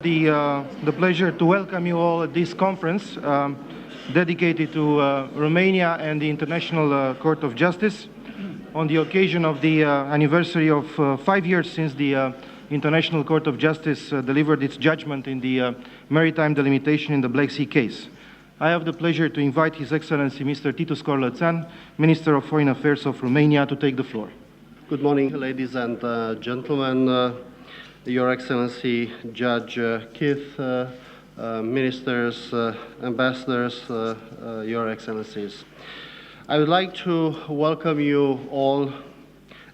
The pleasure to welcome you all at this conference dedicated to Romania and the International Court of Justice on the occasion of the anniversary of 5 years since the International Court of Justice delivered its judgment in the maritime delimitation in the Black Sea case. I have the pleasure to invite His Excellency Mr. Titus Corlăţean, Minister of Foreign Affairs of Romania, to take the floor. Good morning, ladies and gentlemen. Your Excellency Judge Keith, ministers, ambassadors, Your Excellencies. I would like to welcome you all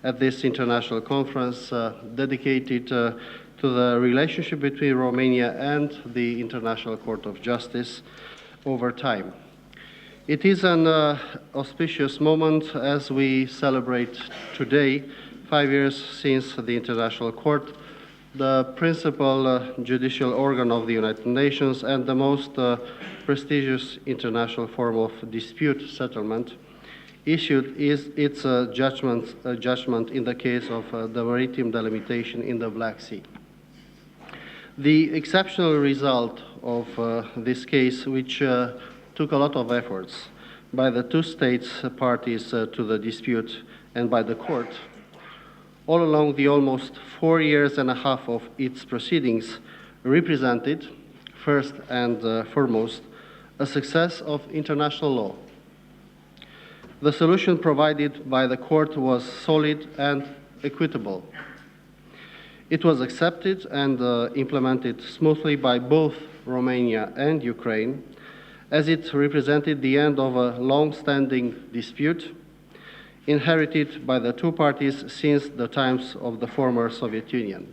at this international conference dedicated to the relationship between Romania and the International Court of Justice over time. It is an auspicious moment as we celebrate today 5 years since the International Court, the principal judicial organ of the United Nations and the most prestigious international form of dispute settlement, issued its judgment in the case of the maritime delimitation in the Black Sea. The exceptional result of this case, which took a lot of efforts by the two states parties to the dispute and by the court, all along the almost 4 years and a half of its proceedings, represented, first and foremost, a success of international law. The solution provided by the court was solid and equitable. It was accepted and implemented smoothly by both Romania and Ukraine, as it represented the end of a long-standing dispute inherited by the two parties since the times of the former Soviet Union.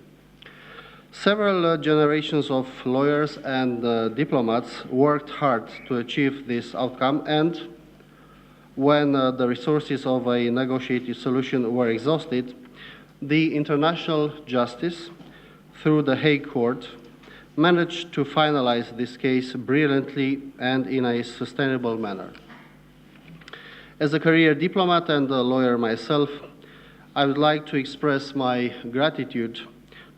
Several generations of lawyers and diplomats worked hard to achieve this outcome, and when the resources of a negotiated solution were exhausted, the international justice, through the Hague Court, managed to finalize this case brilliantly and in a sustainable manner. As a career diplomat and a lawyer myself, I would like to express my gratitude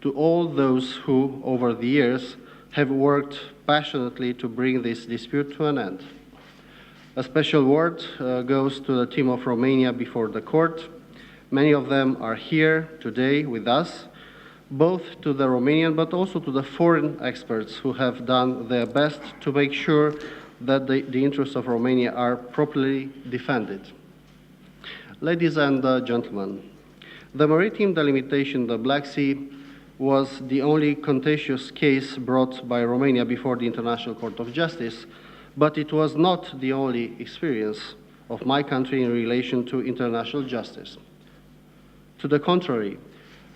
to all those who, over the years, have worked passionately to bring this dispute to an end. A special word goes to the team of Romania before the court. Many of them are here today with us, both to the Romanian but also to the foreign experts who have done their best to make sure that the interests of Romania are properly defended. Ladies and gentlemen, the maritime delimitation in the Black Sea was the only contentious case brought by Romania before the International Court of Justice, but it was not the only experience of my country in relation to international justice. To the contrary,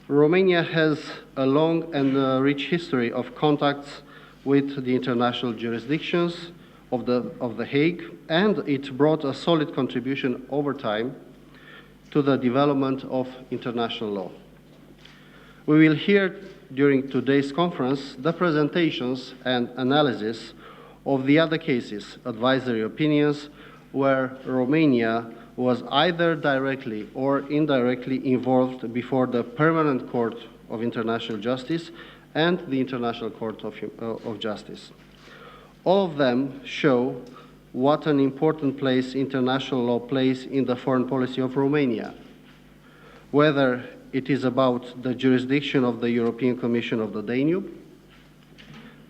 Romania has a long and rich history of contacts with the international jurisdictions of the Hague, and it brought a solid contribution over time to the development of international law. We will hear during today's conference the presentations and analysis of the other cases, advisory opinions, where Romania was either directly or indirectly involved before the Permanent Court of International Justice and the International Court of Justice. All of them show what an important place international law plays in the foreign policy of Romania, whether it is about the jurisdiction of the European Commission of the Danube,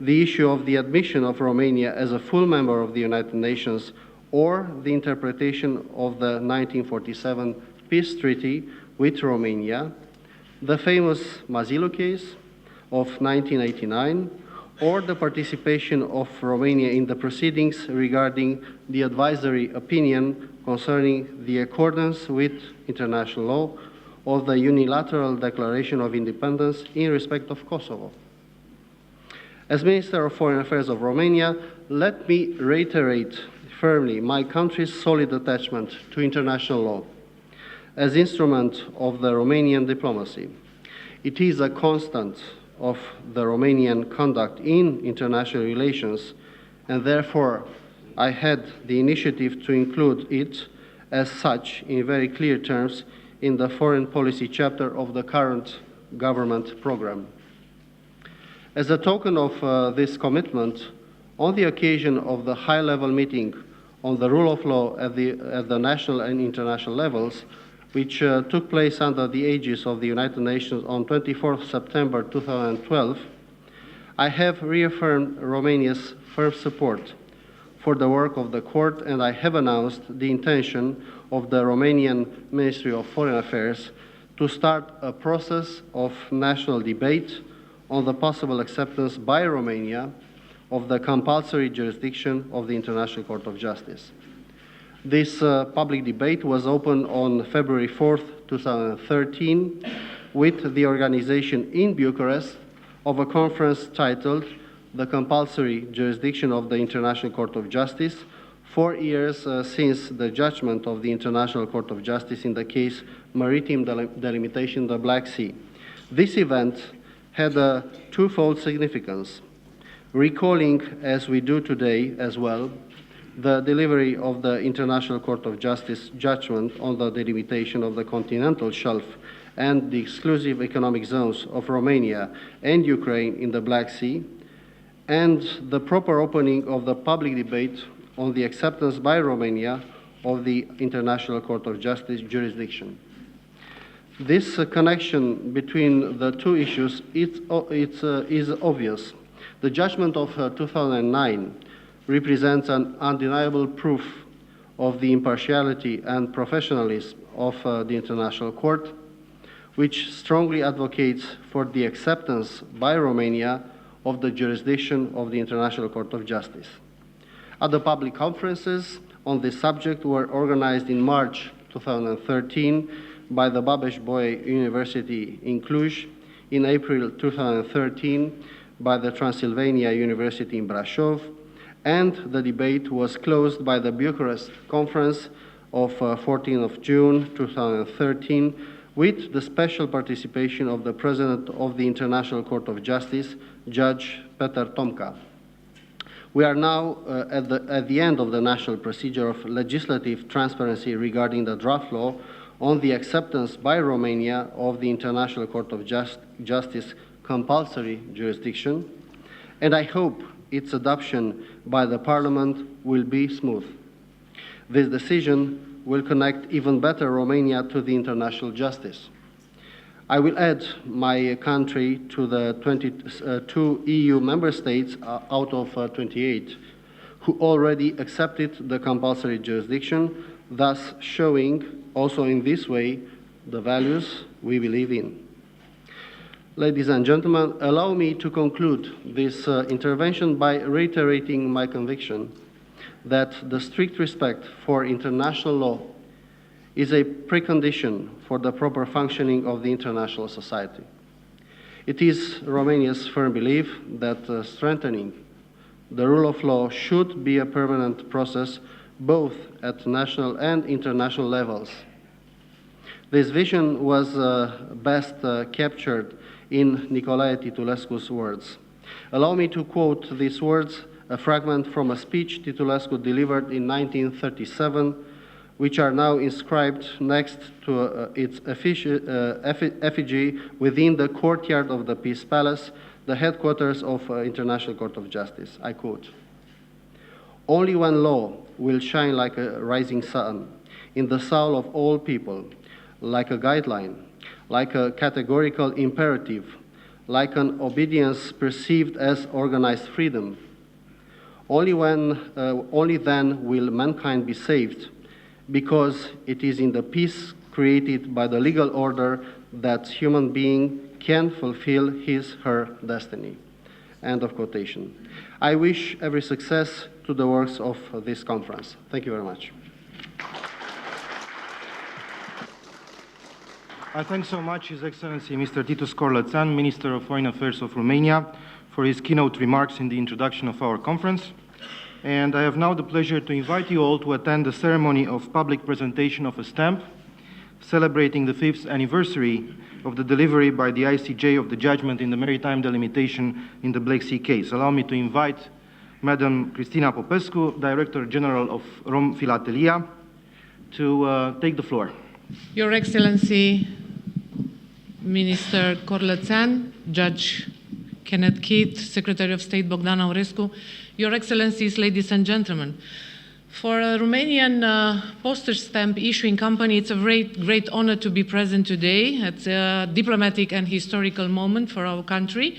the issue of the admission of Romania as a full member of the United Nations, or the interpretation of the 1947 peace treaty with Romania, the famous Mazilu case of 1989, or the participation of Romania in the proceedings regarding the advisory opinion concerning the accordance with international law of the unilateral declaration of independence in respect of Kosovo. As Minister of Foreign Affairs of Romania, let me reiterate firmly my country's solid attachment to international law as instrument of the Romanian diplomacy. It is a constant of the Romanian conduct in international relations, and therefore I had the initiative to include it as such in very clear terms in the foreign policy chapter of the current government program. As a token of this commitment, on the occasion of the high-level meeting on the rule of law at the national and international levels, which took place under the aegis of the United Nations on 24 September 2012, I have reaffirmed Romania's firm support for the work of the Court, and I have announced the intention of the Romanian Ministry of Foreign Affairs to start a process of national debate on the possible acceptance by Romania of the compulsory jurisdiction of the International Court of Justice. This public debate was opened on February 4th, 2013, with the organization in Bucharest of a conference titled "The Compulsory Jurisdiction of the International Court of Justice, 4 years since the judgment of the International Court of Justice in the case Maritime Delimitation in the Black Sea." This event had a twofold significance, recalling, as we do today as well, the delivery of the International Court of Justice judgment on the delimitation of the continental shelf and the exclusive economic zones of Romania and Ukraine in the Black Sea, and the proper opening of the public debate on the acceptance by Romania of the International Court of Justice jurisdiction. This connection between the two issues is obvious. The judgment of 2009 represents an undeniable proof of the impartiality and professionalism of the International Court, which strongly advocates for the acceptance by Romania of the jurisdiction of the International Court of Justice. Other public conferences on this subject were organized in March 2013 by the Babeș-Bolyai University in Cluj, in April 2013 by the Transylvania University in Brașov, and the debate was closed by the Bucharest Conference of 14th of June 2013 with the special participation of the President of the International Court of Justice, Judge Peter Tomka. We are now at the end of the national procedure of legislative transparency regarding the draft law on the acceptance by Romania of the International Court of Justice compulsory jurisdiction, and I hope its adoption by the Parliament will be smooth. This decision will connect even better Romania to the international justice. I will add my country to the 22 EU member states out of 28 who already accepted the compulsory jurisdiction, thus showing also in this way the values we believe in. Ladies and gentlemen, allow me to conclude this intervention by reiterating my conviction that the strict respect for international law is a precondition for the proper functioning of the international society. It is Romania's firm belief that strengthening the rule of law should be a permanent process both at national and international levels. This vision was best captured in Nicolae Titulescu's words. Allow me to quote these words, a fragment from a speech Titulescu delivered in 1937, which are now inscribed next to its effigy within the courtyard of the Peace Palace, the headquarters of International Court of Justice. I quote, "Only when law will shine like a rising sun in the soul of all people, like a guideline, like a categorical imperative, like an obedience perceived as organized freedom, only then will mankind be saved, because it is in the peace created by the legal order that human being can fulfill his/her destiny." End of quotation. I wish every success to the works of this conference. Thank you very much. I thank so much His Excellency Mr. Titus Corlăţean, Minister of Foreign Affairs of Romania, for his keynote remarks in the introduction of our conference. And I have now the pleasure to invite you all to attend the ceremony of public presentation of a stamp celebrating the 5th anniversary of the delivery by the ICJ of the judgment in the maritime delimitation in the Black Sea case. Allow me to invite Madam Cristina Popescu, Director General of Rom Filatelia, to take the floor. Your Excellency, Minister Corlăţean, Judge Kenneth Keith, Secretary of State Bogdan Aurescu, Your Excellencies, ladies and gentlemen. For a Romanian postage stamp issuing company, it's a great honor to be present today. It's a diplomatic and historical moment for our country.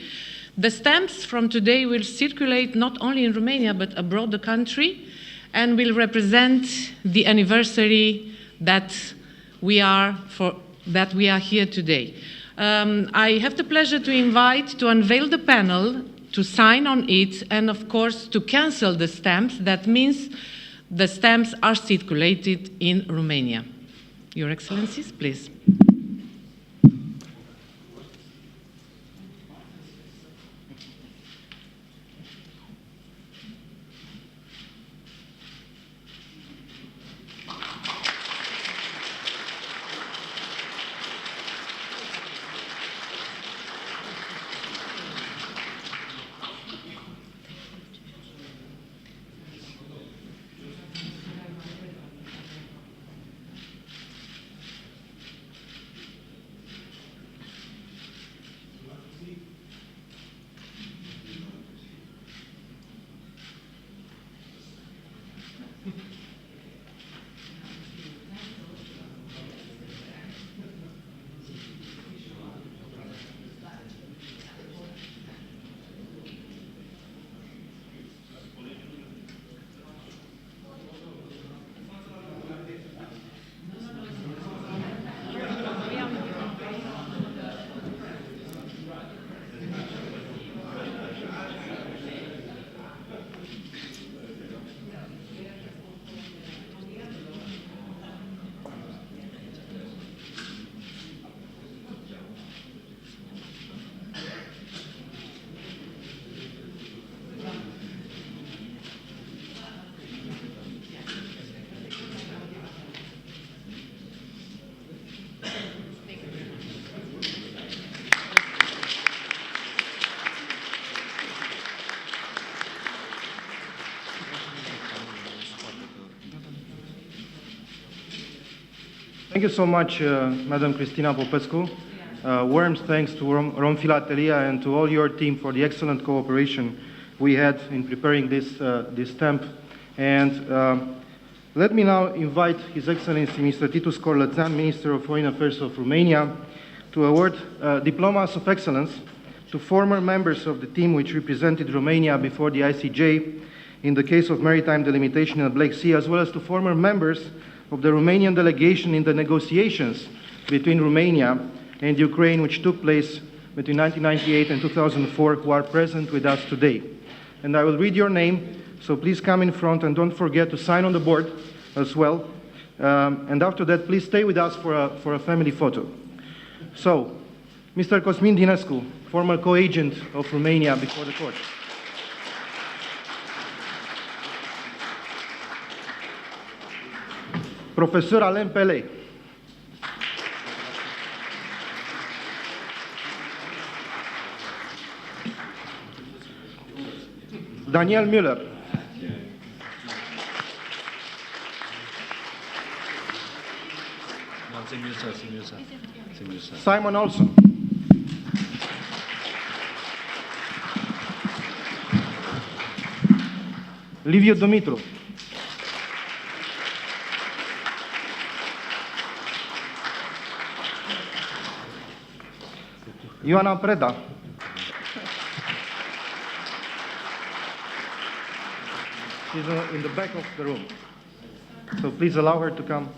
The stamps from today will circulate not only in Romania, but abroad the country, and will represent the anniversary that we are here today. I have the pleasure to invite to unveil the panel, to sign on it, and of course to cancel the stamps. That means the stamps are circulated in Romania. Your Excellencies, please. Thank you so much, Madam Cristina Popescu. Warm thanks to Rom Filatelia and to all your team for the excellent cooperation we had in preparing this stamp. And let me now invite His Excellency Mr. Titus Corlăţean, Minister of Foreign Affairs of Romania, to award diplomas of excellence to former members of the team which represented Romania before the ICJ in the case of maritime delimitation in the Black Sea, as well as to former members of the Romanian delegation in the negotiations between Romania and Ukraine, which took place between 1998 and 2004, who are present with us today. And I will read your name, so please come in front and don't forget to sign on the board as well. And after that, please stay with us for a family photo. So, Mr. Cosmin Dinescu, former co-agent of Romania before the court. Professor Alain Pelé. Daniel Müller. Simon Olson. Liviu Dumitru. Ioana Preda. She's in the back of the room. So please allow her to come.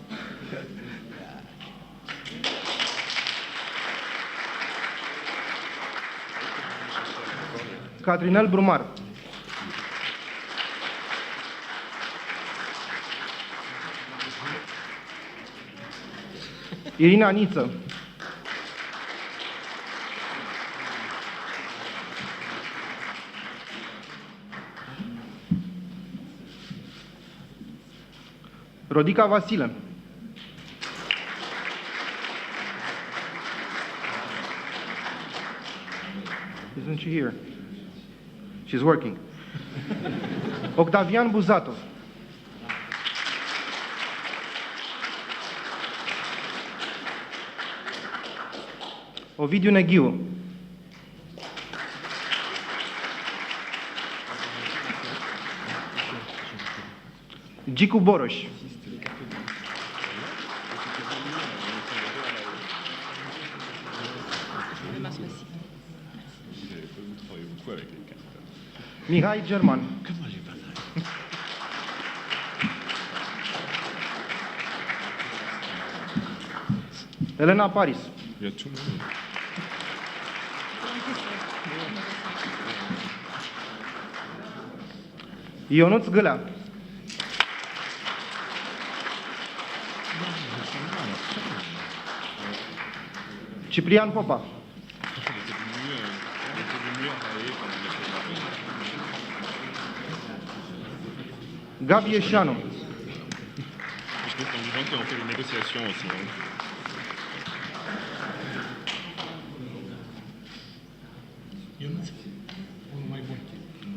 Catrinel Brumar. Irina Niță. Rodica Vasile. Isn't she here? She's working. Octavian Buzatov. Ovidiu Neghiu. Gicu Boroș. Mihai German. Elena Paris. Ionuț Gâlea. Ciprian Popa. Gabi Eșanu.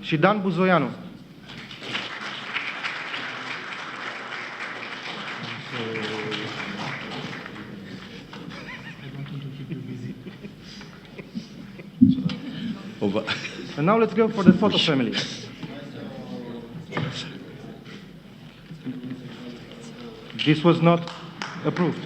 Și Dan Buzoianu. And now let's go for the photo family. This was not approved.